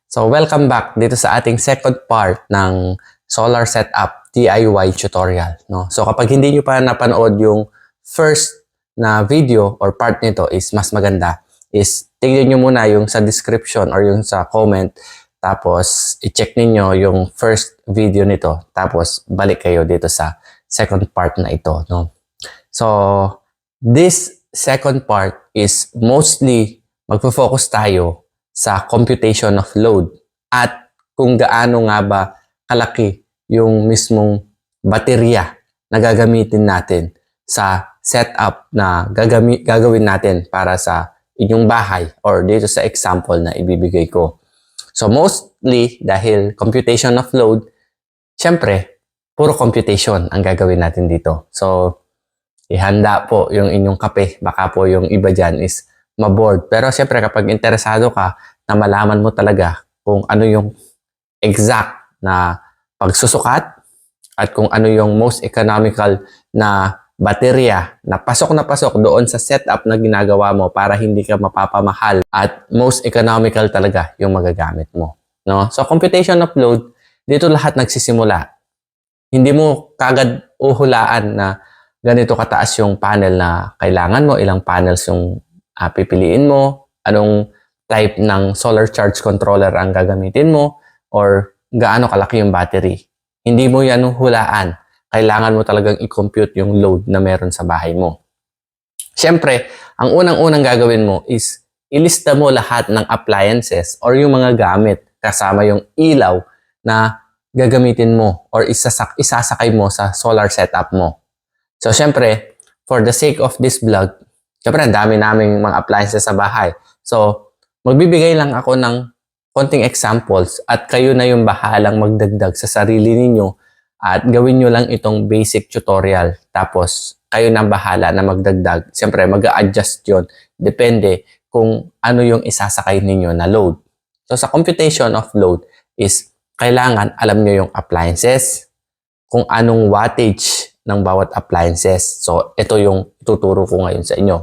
So welcome back dito sa ating second part ng solar setup DIY tutorial. No? So kapag hindi nyo pa napanood yung first na video or part nito is mas maganda is tingnan nyo muna yung sa description or yung sa comment tapos i-check ninyo yung first video nito tapos balik kayo dito sa second part na ito. No? So this second part is mostly magfo-focus tayo sa computation of load at kung gaano nga ba kalaki yung mismong baterya na gagamitin natin sa setup na gagawin natin para sa inyong bahay or dito sa example na ibibigay ko. So mostly dahil computation of load, syempre, puro computation ang gagawin natin dito. So ihanda po yung inyong kape, baka po yung iba dyan is maboard. Pero syempre kapag interesado ka na malaman mo talaga kung ano yung exact na pagsusukat at kung ano yung most economical na baterya na pasok doon sa setup na ginagawa mo para hindi ka mapapamahal at most economical talaga yung magagamit mo. No? So computation of load, dito lahat nagsisimula. Hindi mo kagad uhulaan na ganito kataas yung panel na kailangan mo, ilang panels yung pipiliin mo, anong type ng solar charge controller ang gagamitin mo, or gaano kalaki yung battery. Hindi mo yan hulaan. Kailangan mo talagang i-compute yung load na meron sa bahay mo. Siyempre, ang unang-unang gagawin mo is ilista mo lahat ng appliances or yung mga gamit kasama yung ilaw na gagamitin mo or isasakay mo sa solar setup mo. So, siyempre, for the sake of this vlog, siyempre, ang dami naming mga appliances sa bahay. So, magbibigay lang ako ng konting examples at kayo na yung bahalang magdagdag sa sarili ninyo at gawin nyo lang itong basic tutorial. Tapos, kayo na bahala na magdagdag. Siyempre, mag-a-adjust yun. Depende kung ano yung isasakay ninyo na load. So, sa computation of load is kailangan alam nyo yung appliances, kung anong wattage ng bawat appliances. So, ito yung tuturo ko ngayon sa inyo.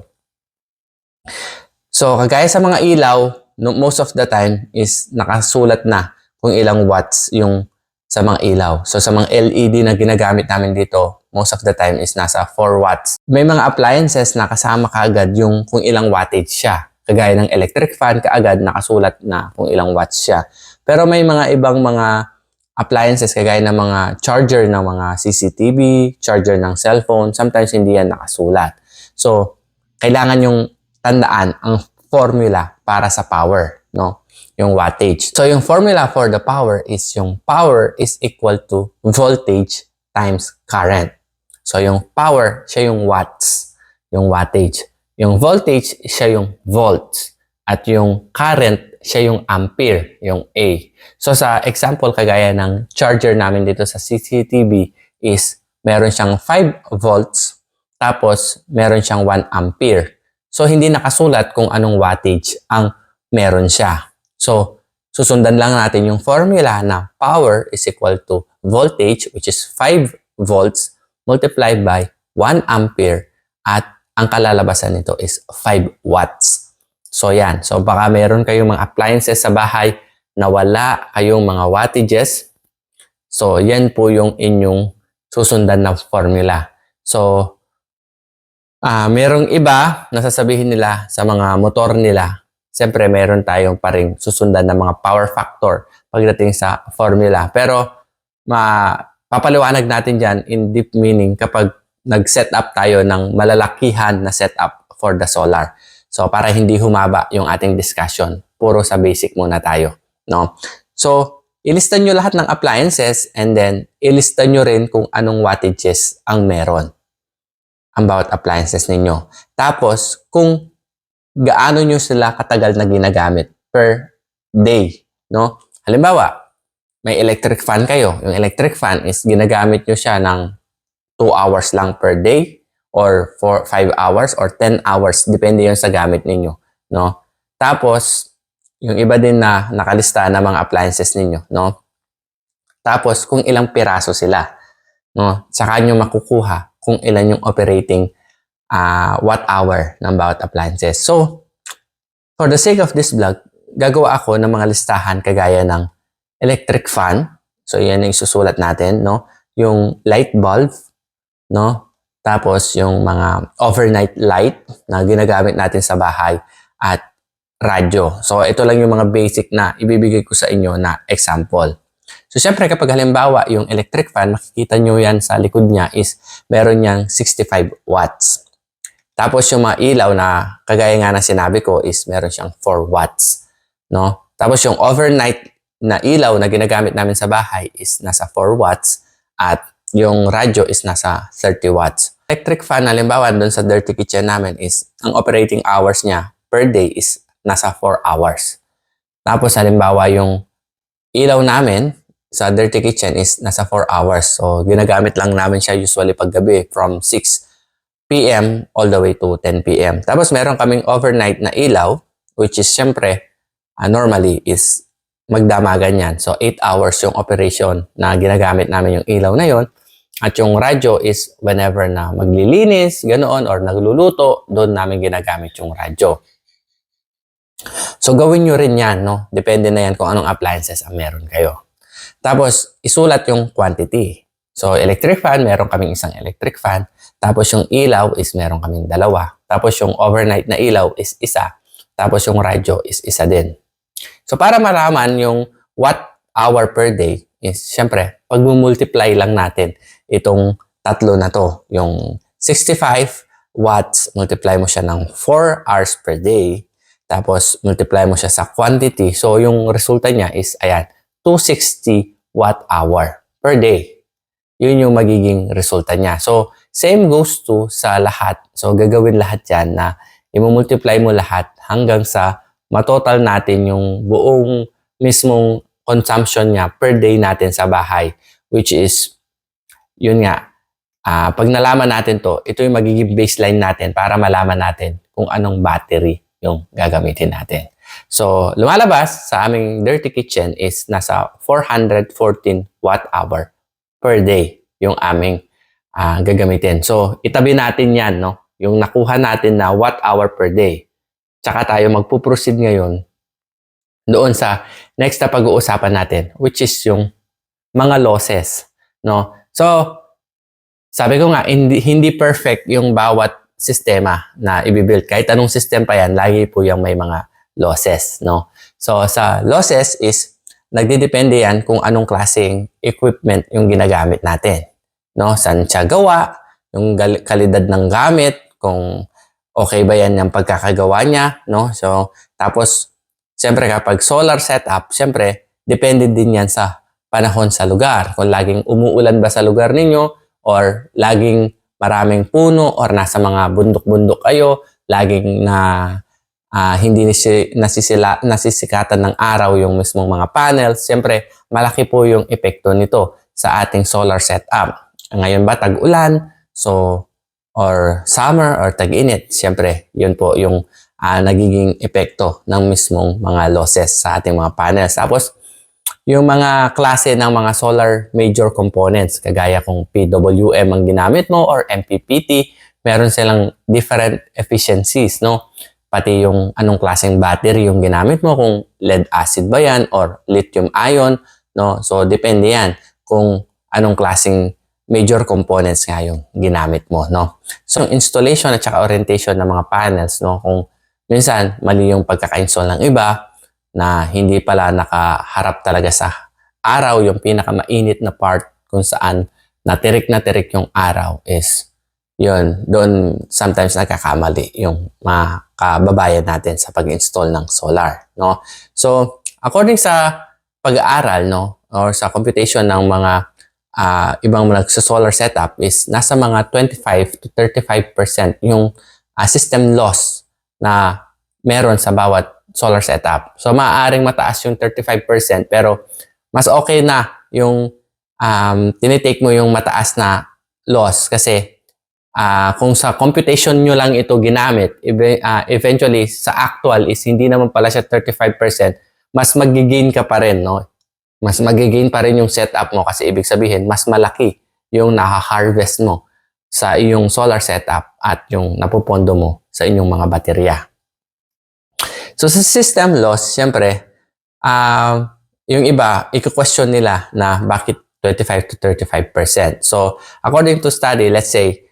So, kagaya sa mga ilaw, most of the time is nakasulat na kung ilang watts yung sa mga ilaw. So, sa mga LED na ginagamit namin dito, most of the time is nasa 4 watts. May mga appliances na kasama kaagad yung kung ilang wattage siya. Kagaya ng electric fan, kaagad nakasulat na kung ilang watts siya. Pero may mga ibang mga appliances kagaya ng mga charger ng mga CCTV, charger ng cellphone, sometimes hindi yan nakasulat. So, kailangan yung tandaan ang formula para sa power, no? Yung wattage. So, yung formula for the power is yung power is equal to voltage times current. So, yung power, siya yung watts, yung wattage. Yung voltage, siya yung volts. At yung current, siya yung ampere, yung A. So, sa example, kagaya ng charger namin dito sa CCTV is meron siyang 5 volts, tapos meron siyang 1 ampere. So, hindi nakasulat kung anong wattage ang meron siya. So, susundan lang natin yung formula na power is equal to voltage, which is 5 volts, multiplied by 1 ampere, at ang kalalabasan nito is 5 watts. So, yan. So, baka meron kayong mga appliances sa bahay na wala kayong mga wattages. So, yan po yung inyong susundan na formula. So, merong iba na sasabihin nila sa mga motor nila, siyempre meron tayong paring susundan ng mga power factor pagdating sa formula. Pero, papaliwanag natin dyan in deep meaning kapag nag-set up tayo ng malalakihan na setup for the solar. So, para hindi humaba yung ating discussion, puro sa basic muna tayo, no? So, ilista nyo lahat ng appliances and then ilista nyo rin kung anong wattages ang meron ang bawat appliances ninyo. Tapos, kung gaano nyo sila katagal na ginagamit per day, no? Halimbawa, may electric fan kayo. Yung electric fan is ginagamit nyo siya ng 2 hours lang per day, or 5 hours or 10 hours, depende yun sa gamit ninyo, no? Tapos, yung iba din na nakalista na mga appliances ninyo, no? Tapos, kung ilang piraso sila, no? Saka nyo makukuha kung ilan yung operating watt hour ng bawat appliances. So, for the sake of this vlog, gagawa ako ng mga listahan kagaya ng electric fan. So, yan yung isusulat natin, no? Yung light bulb, no? Tapos, yung mga overnight light na ginagamit natin sa bahay at radyo. So, ito lang yung mga basic na ibibigay ko sa inyo na example. So, syempre, kapag halimbawa, yung electric fan, makikita nyo yan sa likod niya is meron niyang 65 watts. Tapos yung mga ilaw na kagaya nga na sinabi ko is meron siyang 4 watts, no? Tapos yung overnight na ilaw na ginagamit namin sa bahay is nasa 4 watts at yung radyo is nasa 30 watts. Electric fan, halimbawa doon sa dirty kitchen namin is ang operating hours niya per day is nasa 4 hours. Tapos halimbawa yung ilaw namin sa dirty kitchen is nasa 4 hours. So ginagamit lang namin siya usually paggabi from 6 p.m. all the way to 10 p.m. Tapos meron kaming overnight na ilaw, which is syempre, normally is magdamagan yan. So 8 hours yung operation na ginagamit namin yung ilaw na yon. At yung radyo is whenever na maglilinis, ganoon, or nagluluto, doon namin ginagamit yung radyo. So gawin nyo rin yan, no? Depende na yan kung anong appliances ang meron kayo. Tapos isulat yung quantity. So, electric fan, meron kaming isang electric fan. Tapos yung ilaw is meron kaming dalawa. Tapos yung overnight na ilaw is isa. Tapos yung radyo is isa din. So, para malaman yung watt hour per day is, syempre, pag multiply lang natin itong tatlo na to. Yung 65 watts, multiply mo siya ng 4 hours per day. Tapos, multiply mo siya sa quantity. So, yung resulta niya is, ayan, 260 watt hour per day. Yun yung magiging resulta niya. So, same goes to sa lahat. So, gagawin lahat yan na i-multiply mo lahat hanggang sa matotal natin yung buong mismong consumption niya per day natin sa bahay. Which is, yun nga, pag nalaman natin to, ito yung magiging baseline natin para malaman natin kung anong battery yung gagamitin natin. So, lumalabas sa aming dirty kitchen is nasa 414 watt hour per day yung aming gagamitin. So, itabi natin yan, no? Yung nakuha natin na watt hour per day. Tsaka tayo magpuproceed ngayon doon sa next na pag-uusapan natin, which is yung mga losses, no? So, sabi ko nga, hindi perfect yung bawat sistema na i-build. Kahit anong system pa yan, lagi po yung may mga losses, no? So, sa losses is nagdidepende yan kung anong klaseng equipment yung ginagamit natin. No? Saan siya gawa, yung kalidad ng gamit, kung okay ba yan yung pagkakagawa niya. No? So, tapos, siyempre kapag solar setup, siyempre, depende din yan sa panahon sa lugar. Kung laging umuulan ba sa lugar ninyo, or laging maraming puno, or nasa mga bundok-bundok kayo, laging na hindi nasisikatan ng araw yung mismong mga panels. Siyempre, malaki po yung epekto nito sa ating solar setup. Ngayon ba, tag-ulan, so, or summer, or tag-init, siyempre, yun po yung nagiging epekto ng mismong mga losses sa ating mga panels. Tapos, yung mga klase ng mga solar major components, kagaya kung PWM ang ginamit mo, or MPPT, meron silang different efficiencies, no? Pati yung anong klaseng battery yung ginamit mo, kung lead acid ba yan or lithium ion, no? So, depende yan kung anong klaseng major components nga yung ginamit mo, no? So, installation at saka orientation ng mga panels, no? Kung minsan, mali yung pagkaka-install ng iba na hindi pala nakaharap talaga sa araw, yung pinakamainit na part kung saan na tirik yung araw is yun, doon sometimes nagkakamali yung mga kababayan natin sa pag-install ng solar, no? So, according sa pag-aaral, no, or sa computation ng mga ibang solar setup is nasa mga 25 to 35% yung system loss na meron sa bawat solar setup. So, maaaring mataas yung 35% pero mas okay na yung tinitake mo yung mataas na loss kasi kung sa computation nyo lang ito ginamit, eventually sa actual is hindi naman pala siya 35%, mas magigain ka pa rin, no? Mas magigain pa rin yung setup mo kasi ibig sabihin, mas malaki yung naka-harvest mo sa iyong solar setup at yung napupondo mo sa inyong mga baterya. So sa system loss, syempre, yung iba, i-question nila na bakit 25 to 35%. So according to study, let's say,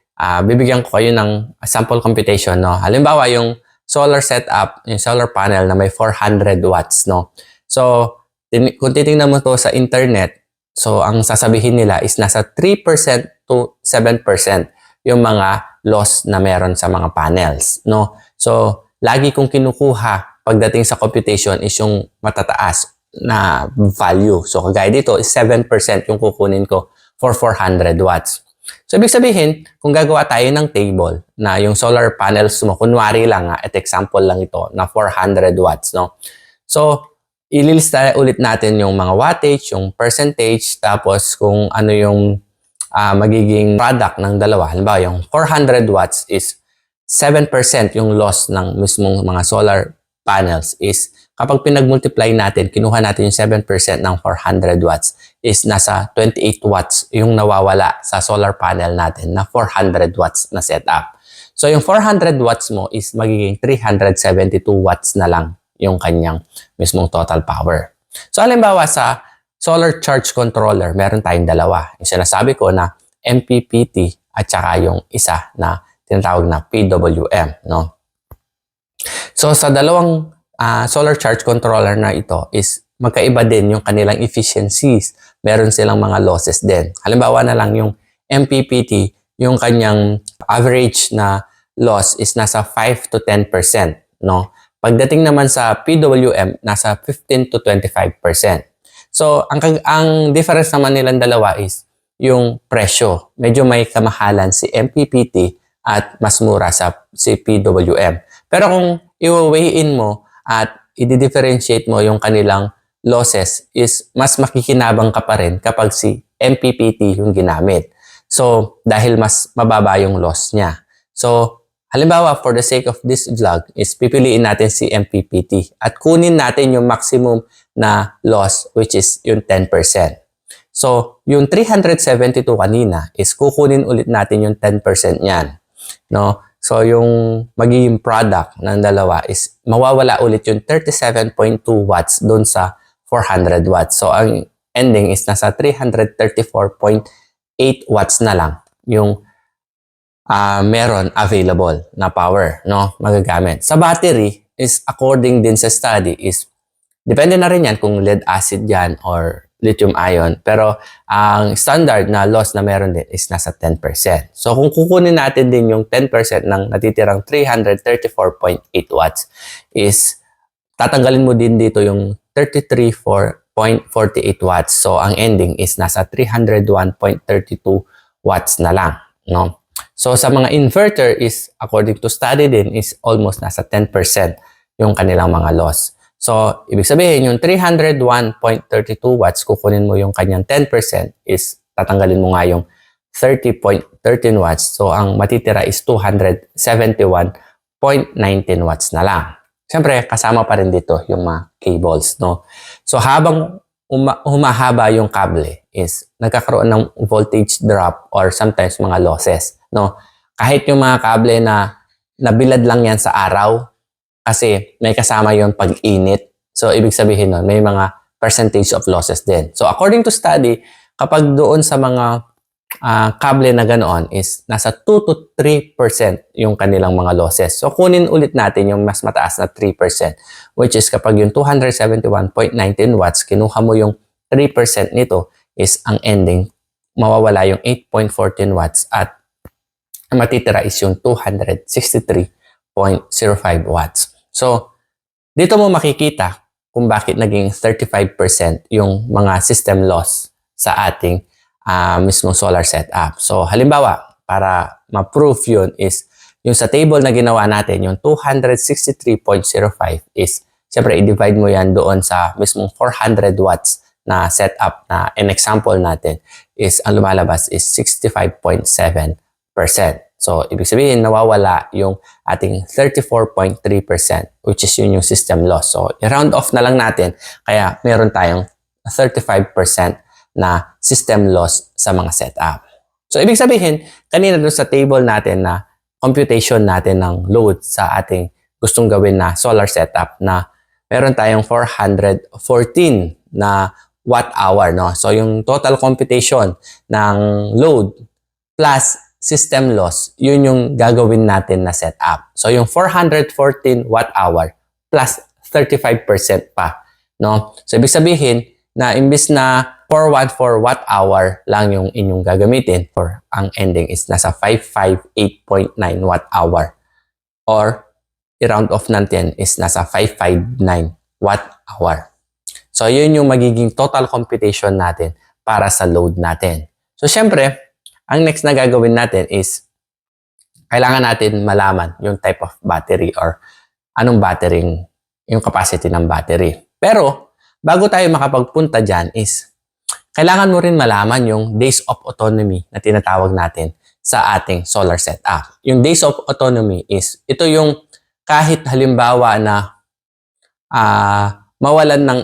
bibigyan ko kayo ng sample computation, no? Halimbawa, yung solar setup, yung solar panel na may 400 watts, no? So, kung titingnan mo to sa internet, so ang sasabihin nila is nasa 3% to 7% yung mga loss na meron sa mga panels, no? So, lagi kong kinukuha pagdating sa computation is yung matataas na value. So, kagaya dito is 7% yung kukunin ko for 400 watts. So, ibig sabihin, kung gagawa tayo ng table na yung solar panels mo, kunwari lang, at example lang ito, na 400 watts, no? So, ililista ulit natin yung mga wattage, yung percentage, tapos kung ano yung magiging product ng dalawa. Halimbawa, yung 400 watts is 7% yung loss ng mismong mga solar panels is kapag pinag-multiply natin, kinuha natin yung 7% ng 400 watts is nasa 28 watts yung nawawala sa solar panel natin na 400 watts na setup. So yung 400 watts mo is magiging 372 watts na lang yung kanyang mismong total power. So halimbawa sa solar charge controller, meron tayong dalawa. Yung sinasabi ko na MPPT at saka yung isa na tinatawag na PWM, no? So sa dalawang solar charge controller na ito is magkaiba din yung kanilang efficiencies. Meron silang mga losses din. Halimbawa na lang yung MPPT, yung kanyang average na loss is nasa 5 to 10%, no? Pagdating naman sa PWM, nasa 15 to 25%. So, ang difference naman nilang dalawa is yung presyo. Medyo may kamahalan si MPPT at mas mura si PWM. Pero kung i-weigh in mo at i-differentiate mo yung kanilang losses is mas makikinabang ka pa rin kapag si MPPT yung ginamit. So, dahil mas mababa yung loss niya. So, halimbawa, for the sake of this vlog, is pipiliin natin si MPPT at kunin natin yung maximum na loss which is yung 10%. So, yung 372 kanina is kukunin ulit natin yung 10% niyan. No? So, yung magiging product ng dalawa is mawawala ulit yung 37.2 watts doon sa 400 watts. So, ang ending is nasa 334.8 watts na lang yung meron available na power, no, magagamit. Sa battery is according din sa study is depende na rin yan kung lead acid yan or lithium ion, pero ang standard na loss na meron din is nasa 10%. So kung kukunin natin din yung 10% ng natitirang 334.8 watts is tatanggalin mo din dito yung 33.48 watts. So ang ending is nasa 301.32 watts na lang, no? So sa mga inverter is according to study din is almost nasa 10% yung kanilang mga loss. So ibig sabihin yung 301.32 watts kukunin mo yung kanyang 10% is tatanggalin mo nga yung 30.13 watts. So ang matitira is 271.19 watts na lang. Siyempre kasama pa rin dito yung mga cables, no? So habang humahaba yung kable is nagkakaroon ng voltage drop or sometimes mga losses, no? Kahit yung mga kable na nabilad lang yan sa araw kasi may kasama yung pag-init. So, ibig sabihin nun, may mga percentage of losses din. So, according to study, kapag doon sa mga kable na ganoon is nasa 2 to 3% yung kanilang mga losses. So, kunin ulit natin yung mas mataas na 3%, which is kapag yung 271.19 watts, kinuha mo yung 3% nito is ang ending, mawawala yung 8.14 watts at matitira is yung 263.05 watts. So, dito mo makikita kung bakit naging 35% yung mga system loss sa ating mismong solar setup. So, halimbawa, para ma-prove yun is yung sa table na ginawa natin, yung 263.05 is, siyempre, i-divide mo yan doon sa mismong 400 watts na setup na in example natin is, ang lumalabas is 65.7%. So, ibig sabihin, nawawala yung ating 34.3%, which is yun yung system loss. So, i-round off na lang natin, kaya meron tayong 35% na system loss sa mga setup. So, ibig sabihin, kanina doon sa table natin na computation natin ng load sa ating gustong gawin na solar setup na meron tayong 414 na watt hour, no? So yung total computation ng load plus system loss, yun yung gagawin natin na setup. So yung 414 watt hour plus 35% pa, no? So ibig sabihin na imbis na 414 watt hour lang yung inyong gagamitin, for ang ending is nasa 558.9 watt hour, or i-round off natin is nasa 559 watt hour. So yun yung magiging total computation natin para sa load natin. So syempre, ang next na gagawin natin is kailangan natin malaman yung type of battery or anong battery, yung capacity ng battery. Pero bago tayo makapagpunta dyan is kailangan mo rin malaman yung days of autonomy na tinatawag natin sa ating solar setup. Yung days of autonomy is, ito yung kahit halimbawa na mawalan ng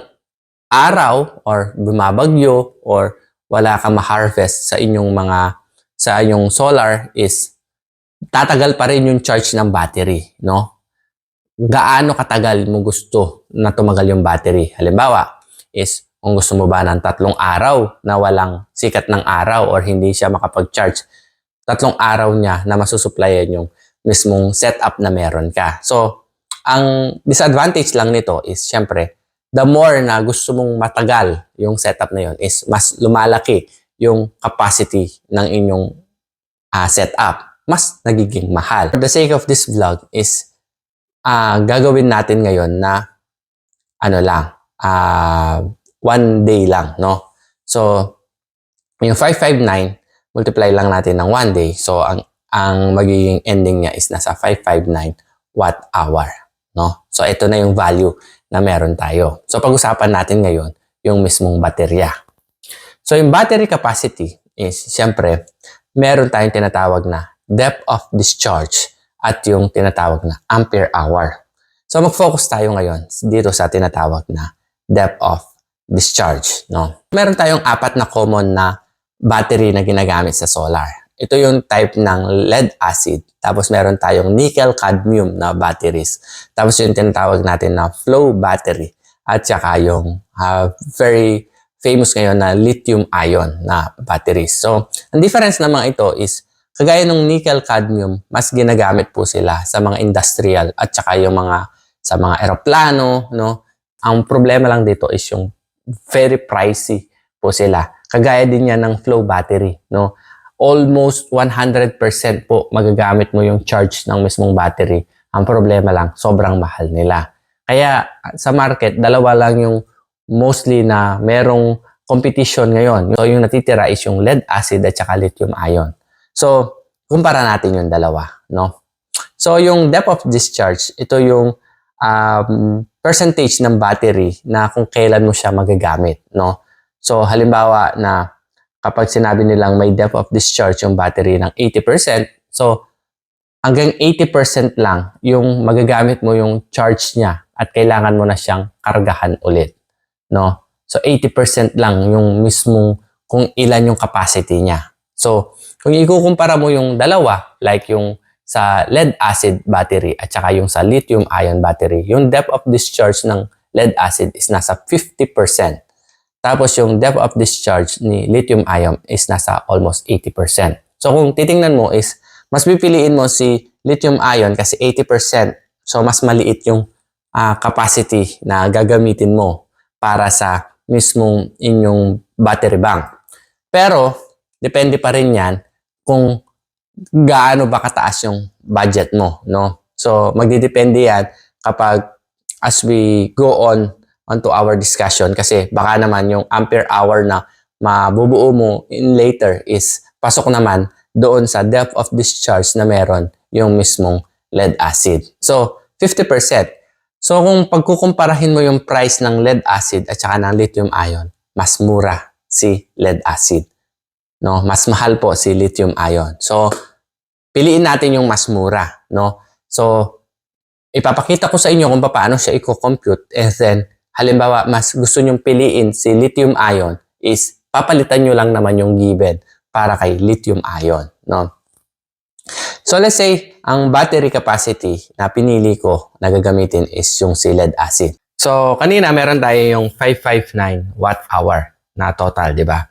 araw or bumabagyo or wala kang ma-harvest sa inyong solar is tatagal pa rin yung charge ng battery, no? Gaano katagal mo gusto na tumagal yung battery? Halimbawa is kung gusto mo ba ng 3 araw na walang sikat ng araw or hindi siya makapag-charge, 3 araw niya na masusupplyan yung mismong setup na meron ka. So, ang disadvantage lang nito is, syempre, the more na gusto mong matagal yung setup na yun is mas lumalaki yung capacity ng inyong setup. Mas nagiging mahal. For the sake of this vlog is gagawin natin ngayon na one day lang, no? So, yung 559, multiply lang natin ng one day. So, ang magiging ending niya is nasa 559 watt hour, no? So, ito na yung value na meron tayo. So, pag-usapan natin ngayon yung mismong baterya. So, yung battery capacity is, siyempre, meron tayong tinatawag na depth of discharge at yung tinatawag na ampere hour. So, mag-focus tayo ngayon dito sa tinatawag na depth of discharge, no? Meron tayong 4 na common na battery na ginagamit sa solar. Ito yung type ng lead acid. Tapos meron tayong nickel-cadmium na batteries. Tapos yung tinatawag natin na flow battery. At saka yung very famous ngayon na lithium-ion na batteries. So, ang difference na mga ito is, kagaya ng nickel-cadmium, mas ginagamit po sila sa mga industrial at saka yung sa mga eroplano, no? Ang problema lang dito is yung very pricey po sila. Kagaya din yan ng flow battery, no? Almost 100% po magagamit mo yung charge ng mismong battery. Ang problema lang, sobrang mahal nila. Kaya sa market, dalawa lang yung mostly na merong competition ngayon. So yung natitira is yung lead acid at saka lithium ion. So, kumpara natin yung dalawa, no? So yung depth of discharge, ito yung percentage ng battery na kung kailan mo siya magagamit, no? So, halimbawa na kapag sinabi nilang may depth of discharge yung battery ng 80%, so, hanggang 80% lang yung magagamit mo yung charge niya at kailangan mo na siyang kargahan ulit, no? So, 80% lang yung mismong kung ilan yung capacity niya. So, kung ikukumpara mo yung dalawa, like yung sa lead acid battery at saka yung sa lithium ion battery, yung depth of discharge ng lead acid is nasa 50%. Tapos yung depth of discharge ni lithium ion is nasa almost 80%. So kung titingnan mo is, mas pipiliin mo si lithium ion kasi 80%. So mas maliit yung capacity na gagamitin mo para sa mismong inyong battery bank. Pero, depende pa rin yan kung gaano ba kataas yung budget mo, no? So, magdidepende yan kapag as we go onto our discussion kasi baka naman yung ampere hour na mabubuo mo in later is pasok naman doon sa depth of discharge na meron yung mismong lead acid. So, 50%. So, kung pagkukumparahin mo yung price ng lead acid at saka ng lithium ion, mas mura si lead acid, no? Mas mahal po si lithium ion. So, piliin natin yung mas mura, no? So, ipapakita ko sa inyo kung paano siya i-compute and then, halimbawa, mas gusto nyong piliin si lithium ion is papalitan nyo lang naman yung given para kay lithium ion, no? So let's say, ang battery capacity na pinili ko na gagamitin is yung si lead acid. So kanina meron tayo yung 559 watt hour na total, di ba?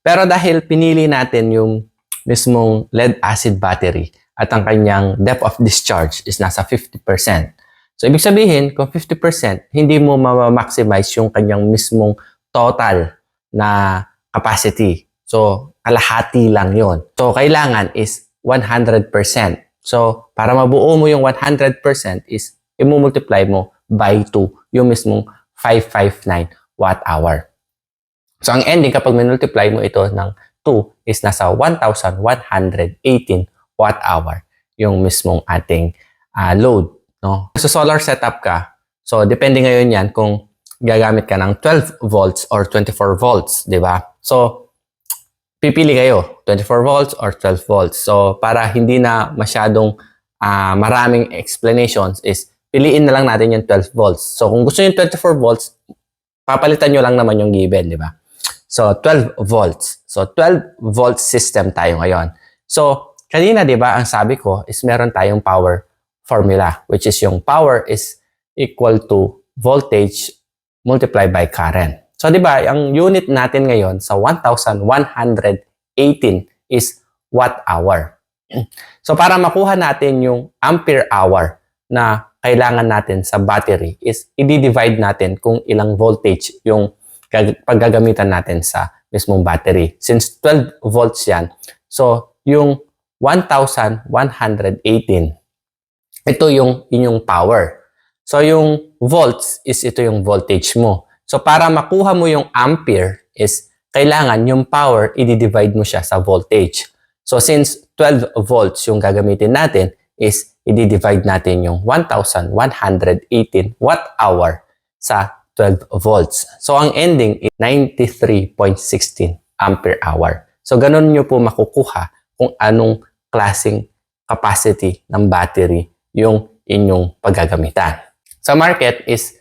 Pero dahil pinili natin yung mismong lead acid battery at ang kanyang depth of discharge is nasa 50%. So ibig sabihin, kung 50%, hindi mo ma-maximize yung kanyang mismong total na capacity. So kalahati lang yon. So kailangan is 100%. So, para mabuo mo yung 100% is i-multiply mo by 2 yung mismong 559 watt hour. So, ang ending kapag multiply mo ito ng 2 is nasa 1,118 watt hour yung mismong ating load. No? So, solar setup ka. So, depende ngayon yan kung gagamit ka ng 12 volts or 24 volts, di ba? So, pipili kayo, 24 volts or 12 volts. So, para hindi na masyadong maraming explanations is, piliin na lang natin yung 12 volts. So, kung gusto yung 24 volts, papalitan nyo lang naman yung given, di ba? So, 12 volts. So, 12 volt system tayo ngayon. So, kanina, di ba, ang sabi ko is meron tayong power formula, which is yung power is equal to voltage multiplied by current. So, di ba, ang unit natin ngayon sa 1,118 is watt hour. So, para makuha natin yung ampere hour na kailangan natin sa battery is i-divide natin kung ilang voltage yung paggagamitan natin sa mismong battery. Since 12 volts yan, so yung 1,118, ito yung inyong power. So, yung volts is ito yung voltage mo. So, para makuha mo yung ampere is kailangan yung power, i-divide mo siya sa voltage. So, since 12 volts yung gagamitin natin is i-divide natin yung 1,118 watt hour sa 12 volts. So, ang ending is 93.16 ampere hour. So, ganun nyo po makukuha kung anong klaseng capacity ng battery yung inyong paggagamitan. Sa market is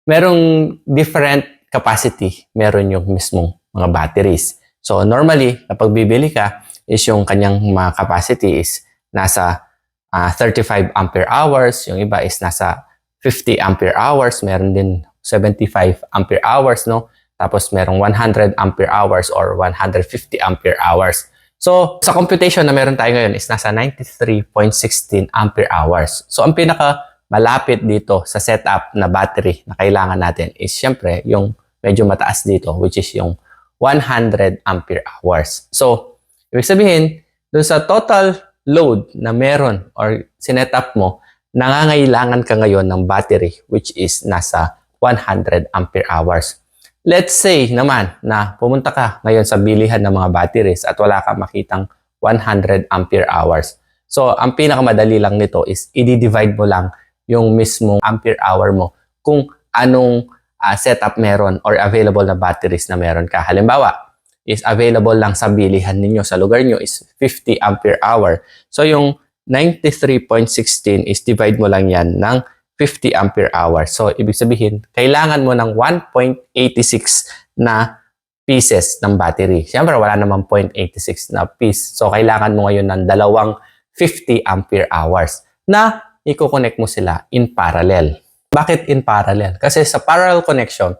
merong different capacity, meron yung mismong mga batteries. So, normally, kapag bibili ka, is yung kanyang mga capacity is nasa 35 ampere hours, yung iba is nasa 50 ampere hours, meron din 75 ampere hours, no? Tapos, merong 100 ampere hours or 150 ampere hours. So, sa computation na meron tayo ngayon is nasa 93.16 ampere hours. So, ang pinaka malapit dito sa setup na battery na kailangan natin is syempre yung medyo mataas dito, which is yung 100 ampere hours. So, ibig sabihin, dun sa total load na meron or sinetup mo, nangangailangan ka ngayon ng battery which is nasa 100 ampere hours. Let's say naman na pumunta ka ngayon sa bilihan ng mga batteries at wala ka makitang 100 ampere hours. So, ang pinakamadali lang nito is i-divide mo lang yung mismong ampere hour mo kung anong setup meron or available na batteries na meron ka. Halimbawa, is available lang sa bilihan ninyo, sa lugar nyo is 50 ampere hour. So, yung 93.16 is divide mo lang yan ng 50 ampere hour. So, ibig sabihin, kailangan mo ng 1.86 na pieces ng battery. Siyempre, wala namang 0.86 na piece. So, kailangan mo ngayon ng dalawang 50 ampere hours na i-connect mo sila in parallel. Bakit in parallel? Kasi sa parallel connection,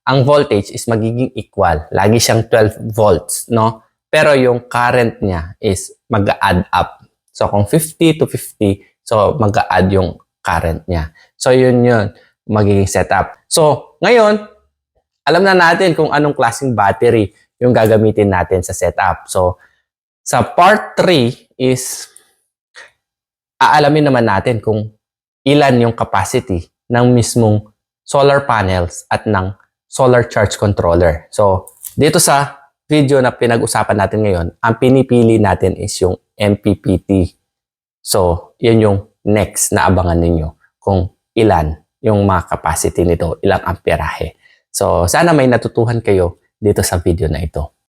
ang voltage is magiging equal. Lagi siyang 12 volts, no? Pero yung current niya is mag-add up. So, kung 50 to 50, so mag-add yung current niya. So, yun magiging setup. So, ngayon, alam na natin kung anong klaseng battery yung gagamitin natin sa setup. So, sa part 3 is aalamin naman natin kung ilan yung capacity ng mismong solar panels at ng solar charge controller. So, dito sa video na pinag-usapan natin ngayon, ang pinipili natin is yung MPPT. So, yun yung next na abangan ninyo kung ilan yung mga capacity nito, ilang amperahe. So, sana may natutuhan kayo dito sa video na ito.